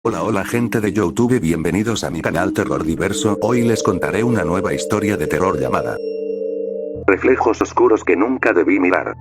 Hola gente de YouTube, bienvenidos a mi canal Terror Diverso. Hoy les contaré una nueva historia de terror llamada Reflejos oscuros que nunca debí mirar.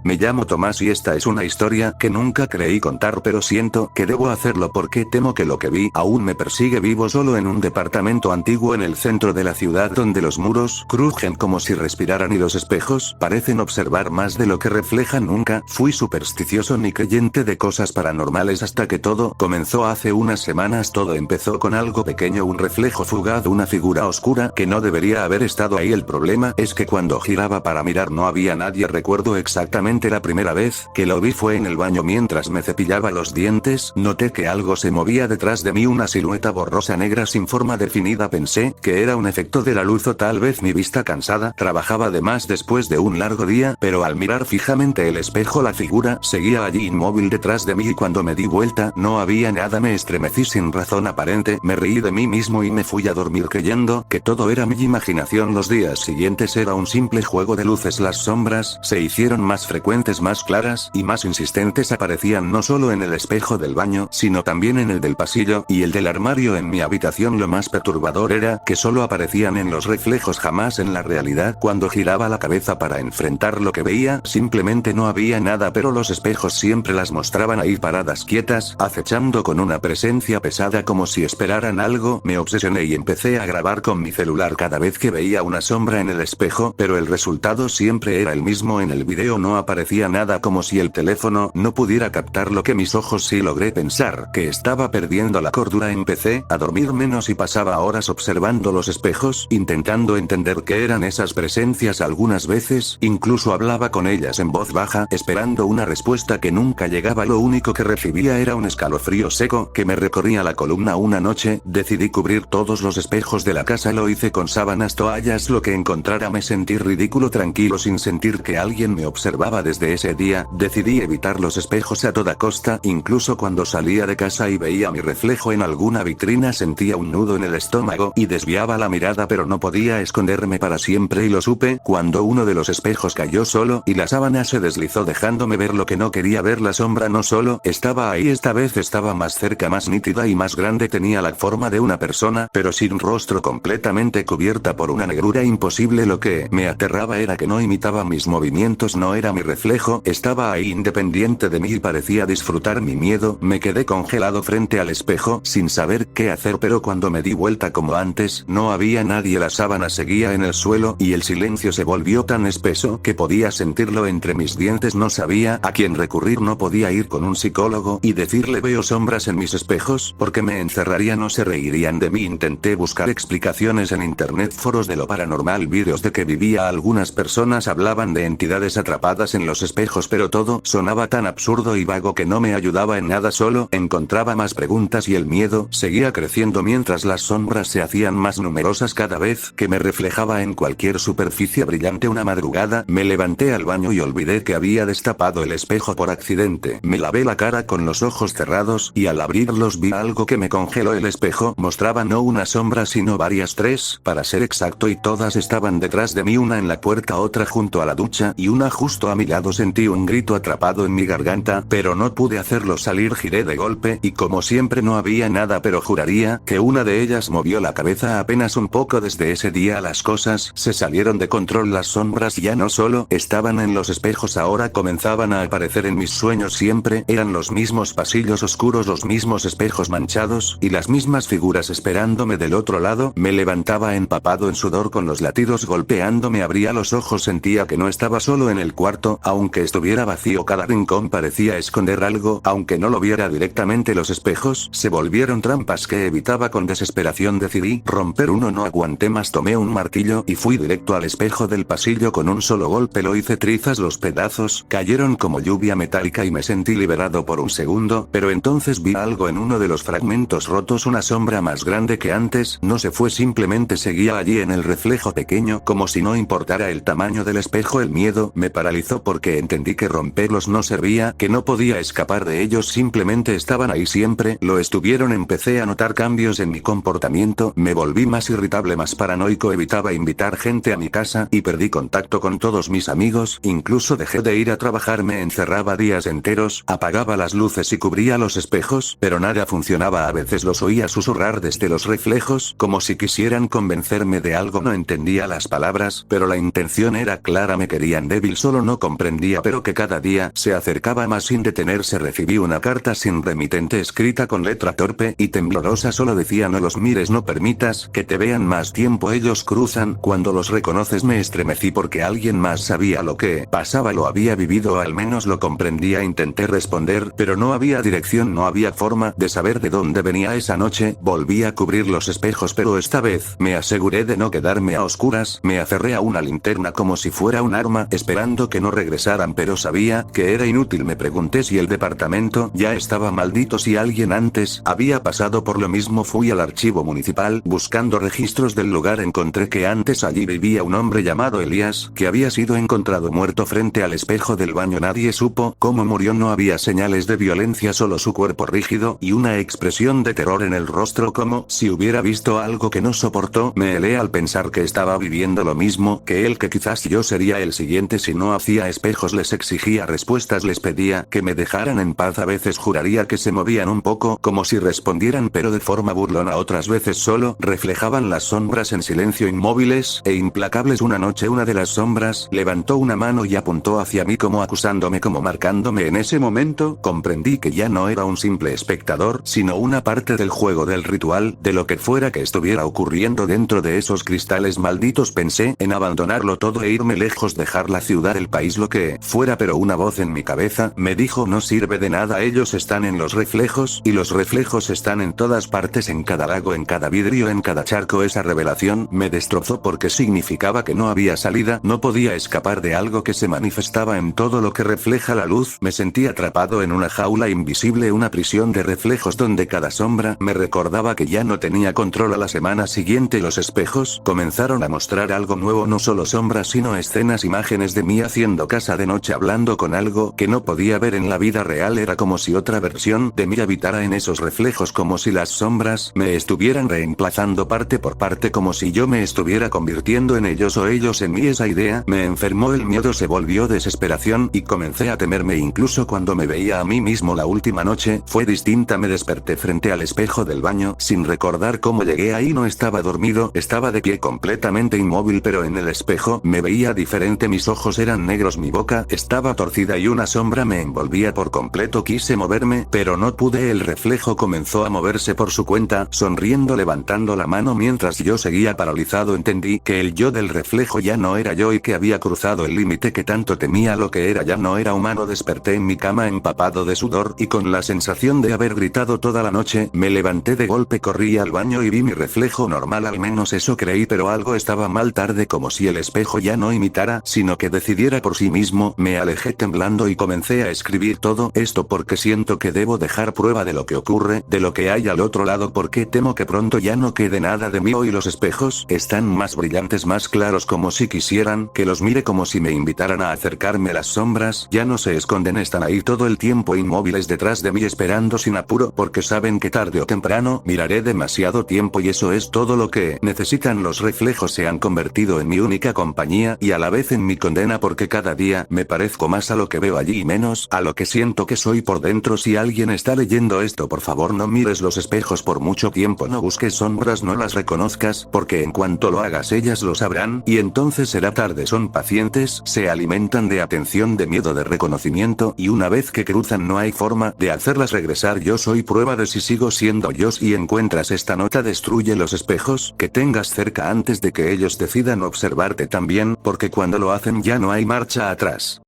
Me llamo Tomás y esta es una historia que nunca creí contar, pero siento que debo hacerlo porque temo que lo que vi aún me persigue. Vivo solo en un departamento antiguo en el centro de la ciudad donde los muros crujen como si respiraran y los espejos parecen observar más de lo que reflejan. Nunca fui supersticioso ni creyente de cosas paranormales hasta que todo comenzó hace unas semanas. Todo empezó con algo pequeño, un reflejo fugaz, una figura oscura que no debería haber estado ahí. El problema es que cuando giraba para mirar no había nadie. Recuerdo exactamente la primera vez que lo vi fue en el baño mientras me cepillaba los dientes. Noté que algo se movía detrás de mí, una silueta borrosa negra sin forma definida. Pensé que era un efecto de la luz o tal vez mi vista cansada. Trabajaba de más después de un largo día, pero al mirar fijamente el espejo la figura seguía allí inmóvil detrás de mí y cuando me di vuelta no había nada. Me estremecí sin razón aparente, me reí de mí mismo y me fui a dormir creyendo que todo era mi imaginación. Los días siguientes era un simple juego de luces. Las sombras se hicieron más frecuentes, más claras y más insistentes. Aparecían no solo en el espejo del baño, sino también en el del pasillo y el del armario en mi habitación. Lo más perturbador era que solo aparecían en los reflejos, jamás en la realidad. Cuando giraba la cabeza para enfrentar lo que veía, simplemente no había nada, pero los espejos siempre las mostraban ahí paradas, quietas, acechando con una presencia pesada como si esperaran algo. Me obsesioné y empecé a grabar con mi celular cada vez que veía una sombra en el espejo, pero el resultado siempre era el mismo. En el video no aparecía nada, como si el teléfono no pudiera captar lo que mis ojos sí. Logré pensar que estaba perdiendo la cordura. Empecé a dormir menos y pasaba horas observando los espejos, intentando entender qué eran esas presencias. Algunas veces, incluso hablaba con ellas en voz baja, esperando una respuesta que nunca llegaba. Lo único que recibía era un escalofrío seco que me recorría la columna. Una noche, decidí cubrir todos los espejos de la casa. Lo hice con sábanas, toallas, lo que encontrara. Me sentí ridículo, tranquilo, sin sentir que alguien me observaba. Desde ese día, decidí evitar los espejos a toda costa. Incluso cuando salía de casa y veía mi reflejo en alguna vitrina sentía un nudo en el estómago y desviaba la mirada, pero no podía esconderme para siempre. Y lo supe cuando uno de los espejos cayó solo y la sábana se deslizó dejándome ver lo que no quería ver. La sombra no solo estaba ahí, esta vez estaba más cerca, más nítida y más grande. Tenía la forma de una persona, pero sin rostro, completamente cubierta por una negrura imposible. Lo que me aterraba era que no imitaba mis movimientos, no era mi reflejo, estaba ahí independiente de mí y parecía disfrutar mi miedo. Me quedé congelado frente al espejo, sin saber qué hacer, pero cuando me di vuelta como antes, no había nadie. La sábana seguía en el suelo y el silencio se volvió tan espeso que podía sentirlo entre mis dientes. No sabía a quién recurrir, no podía ir con un psicólogo y decirle veo sombras en mis espejos, porque me encerrarían o se reirían de mí. Intenté buscar explicaciones en internet, foros de lo paranormal, vídeos de que vivía. Algunas personas hablaban de entidades atrapadas en los espejos, pero todo sonaba tan absurdo y vago que no me ayudaba en nada, solo encontraba más preguntas y el miedo seguía creciendo mientras las sombras se hacían más numerosas cada vez que me reflejaba en cualquier superficie brillante. Una madrugada, me levanté al baño y olvidé que había destapado el espejo por accidente. Me lavé la cara con los ojos cerrados y al abrirlos vi algo que me congeló. El espejo mostraba no una sombra sino varias, tres, para ser exacto, y todas estaban detrás de mí, una en la puerta, otra junto a la ducha y una justo a mi lado. Sentí un grito atrapado en mi garganta, pero no pude hacerlo salir. Giré de golpe y como siempre no había nada, pero juraría que una de ellas movió la cabeza apenas un poco. Desde ese día las cosas se salieron de control. Las sombras ya no solo estaban en los espejos, ahora comenzaban a aparecer en mis sueños. Siempre eran los mismos pasillos oscuros, los mismos espejos manchados y las mismas figuras esperándome del otro lado. Me levantaba empapado en sudor con los latidos golpeándome. Abría los ojos, sentía que no estaba solo en el cuarto, aunque estuviera vacío. Cada rincón parecía esconder algo, aunque no lo viera directamente. Los espejos se volvieron trampas que evitaba con desesperación. Decidí romper uno, no aguanté más, tomé un martillo y fui directo al espejo del pasillo. Con un solo golpe lo hice trizas, los pedazos cayeron como lluvia metálica y me sentí liberado por un segundo, pero entonces vi algo en uno de los fragmentos rotos, una sombra más grande que antes. No se fue, simplemente seguía allí en el reflejo pequeño, como si no importara el tamaño del espejo. El miedo me paralizó. miedo porque entendí que romperlos no servía, que no podía escapar de ellos, simplemente estaban ahí, siempre lo estuvieron. Empecé a notar cambios en mi comportamiento, me volví más irritable, más paranoico, evitaba invitar gente a mi casa y perdí contacto con todos mis amigos, incluso dejé de ir a trabajar, me encerraba días enteros, apagaba las luces y cubría los espejos, pero nada funcionaba. A veces los oía susurrar desde los reflejos, como si quisieran convencerme de algo. No entendía las palabras, pero la intención era clara, me querían débil, solo no comprendía, pero que cada día se acercaba más sin detenerse. Recibí una carta sin remitente escrita con letra torpe y temblorosa, solo decía: no los mires, no permitas que te vean más tiempo, ellos cruzan cuando los reconoces. Me estremecí porque alguien más sabía lo que pasaba, lo había vivido o al menos lo comprendía. Intenté responder, pero no había dirección, no había forma de saber de dónde venía. Esa noche volví a cubrir los espejos, pero esta vez me aseguré de no quedarme a oscuras, me aferré a una linterna como si fuera un arma, esperando que no regresaran, pero sabía que era inútil. Me pregunté si el departamento ya estaba maldito, si alguien antes había pasado por lo mismo. Fui al archivo municipal, buscando registros del lugar. Encontré que antes allí vivía un hombre llamado Elías, que había sido encontrado muerto frente al espejo del baño. Nadie supo cómo murió, no había señales de violencia, solo su cuerpo rígido y una expresión de terror en el rostro, como si hubiera visto algo que no soportó. Me helé al pensar que estaba viviendo lo mismo que él, que quizás yo sería el siguiente si no hacía espejos. Les exigía respuestas, les pedía que me dejaran en paz. A veces juraría que se movían un poco, como si respondieran, pero de forma burlona. Otras veces solo reflejaban las sombras en silencio, inmóviles e implacables. Una noche una de las sombras levantó una mano y apuntó hacia mí, como acusándome, como marcándome. En ese momento comprendí que ya no era un simple espectador, sino una parte del juego, del ritual, de lo que fuera que estuviera ocurriendo dentro de esos cristales malditos. Pensé en abandonarlo todo e irme lejos, dejar la ciudad, el país, lo que fuera, pero una voz en mi cabeza me dijo: no sirve de nada, ellos están en los reflejos, y los reflejos están en todas partes, en cada lago, en cada vidrio, en cada charco. Esa revelación me destrozó porque significaba que no había salida, no podía escapar de algo que se manifestaba en todo lo que refleja la luz. Me sentí atrapado en una jaula invisible, una prisión de reflejos donde cada sombra me recordaba que ya no tenía control. A la semana siguiente los espejos comenzaron a mostrar algo nuevo, no solo sombras sino escenas, imágenes de mí haciendo casa de noche, hablando con algo que no podía ver en la vida real. Era como si otra versión de mí habitara en esos reflejos, como si las sombras me estuvieran reemplazando parte por parte, como si yo me estuviera convirtiendo en ellos o ellos en mí. Esa idea me enfermó, el miedo se volvió desesperación y comencé a temerme incluso cuando me veía a mí mismo. La última noche fue distinta, me desperté frente al espejo del baño, sin recordar cómo llegué ahí. No estaba dormido, estaba de pie completamente inmóvil, pero en el espejo me veía diferente. Mis ojos eran negros, mi boca estaba torcida y una sombra me envolvía por completo. Quise moverme, pero no pude. El reflejo comenzó a moverse por su cuenta, sonriendo, levantando la mano mientras yo seguía paralizado. Entendí que el yo del reflejo ya no era yo y que había cruzado el límite que tanto temía. Lo que era ya no era humano. Desperté en mi cama empapado de sudor y con la sensación de haber gritado toda la noche. Me levanté de golpe, corrí al baño y vi mi reflejo normal, al menos eso creí, pero algo estaba mal. Tarde, como si el espejo ya no imitara, sino que decidiera por sí mismo. Me alejé temblando y comencé a escribir todo esto porque siento que debo dejar prueba de lo que ocurre, de lo que hay al otro lado, porque temo que pronto ya no quede nada de mí. Hoy los espejos están más brillantes, más claros, como si quisieran que los mire, como si me invitaran a acercarme. Las sombras ya no se esconden, están ahí todo el tiempo, inmóviles detrás de mí, esperando sin apuro, porque saben que tarde o temprano miraré demasiado tiempo, y eso es todo lo que necesitan. Los reflejos se han convertido en mi única compañía y a la vez en mi condena, porque cada día me parezco más a lo que veo allí y menos a lo que siento que soy por dentro. Si alguien está leyendo esto, por favor no mires los espejos por mucho tiempo, no busques sombras, no las reconozcas, porque en cuanto lo hagas ellas lo sabrán, y entonces será tarde. Son pacientes, se alimentan de atención, de miedo, de reconocimiento, y una vez que cruzan no hay forma de hacerlas regresar. Yo soy prueba de si sigo siendo yo. Si encuentras esta nota, destruye los espejos que tengas cerca antes de que ellos decidan observarte también, porque cuando lo hacen ya no hay marcha atrás.